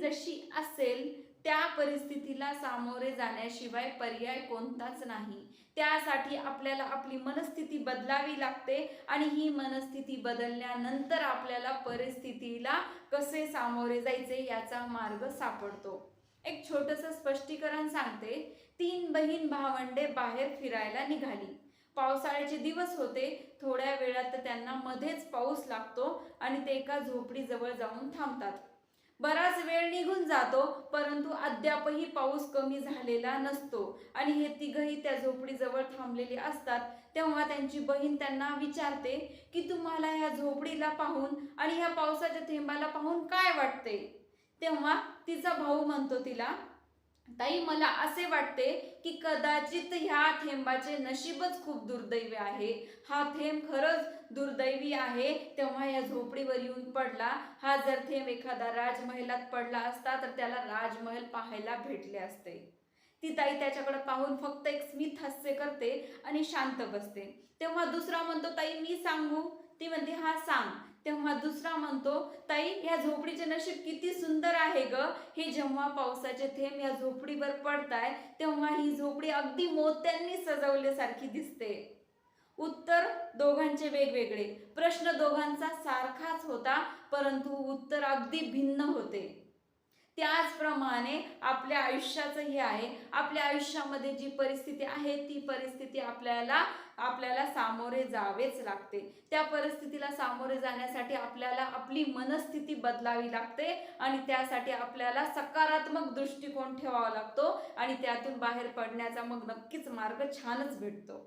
जशी असेल त्या परिस्थितीला सामोरे जाण्याशिवाय पर्याय कोणताच नाही। त्यासाठी आपल्याला आपली मनस्थिती बदलावी लागते आणि ही मनस्थिती बदलल्यानंतर आपल्याला परिस्थितीला कसे सामोरे जायचे याचा मार्ग सापडतो। एक छोटंसं स्पष्टीकरण सांगते। 3 बहीण भावंडे बाहेर फिरायला निघाली। पावसाळ्याचे दिवस होते। थोड्या वेळात त्यांना मध्येच पाऊस लागतो आणि ते एका झोपडीजवळ जाऊन थांबतात। बराच वेळ निघून जातो, परंतु अद्यापही पाऊस कमी झालेला नसतो आणि हे तिघही त्या झोपडीजवळ थांबलेले असतात। तेव्हा त्यांची बहीण त्यांना विचारते की तुम्हाला या झोपडीला पाहून आणि ह्या पावसाच्या थेंबाला पाहून काय वाटते? तेव्हा तिचा भाऊ म्हणतो तिला, ताई मला असे वाटते की कदाचित ह्या थेंबाचे नशीबच खूप दुर्दैवी आहे। हा थेंब खरंच दुर्दैवी आहे। तेव्हा या झोपडीवर येऊन पडला। हा जर थेंब एखादा राजमहलात पडला असता तर त्याला राजमहल पाहायला भेटले असते। ती ताई त्याच्याकडे पाहून फक्त एक स्मित हास्य करते आणि शांत बसते। तेव्हा दुसरा म्हणतो, ताई मी सांगू? ती म्हणते, हा सांग। तेव्हा दुसरा म्हणतो, ताई या झोपडीचे नशीब किती सुंदर आहे ग। हे जेव्हा पावसाचे थेंब या झोपडीवर पडताय तेव्हा ही झोपडी अगदी मोत्यांनी सजवल्यासारखी दिसते। उत्तर दोघांचे वेगवेगळे, प्रश्न दोघांचा सारखाच होता, परंतु उत्तर अगदी भिन्न होते। त्याचप्रमाणे आपल्या आयुष्याचं हे आहे। आपल्या आयुष्यामध्ये जी परिस्थिती आहे ती परिस्थिती आपल्याला सामोरे जावेच लागते। त्या परिस्थितीला सामोरे जाण्यासाठी आपल्याला आपली मनस्थिती बदलावी लागते आणि त्यासाठी आपल्याला सकारात्मक दृष्टिकोन ठेवावा लागतो आणि त्यातून बाहेर पडण्याचा मग नक्कीच मार्ग छानच भेटतो।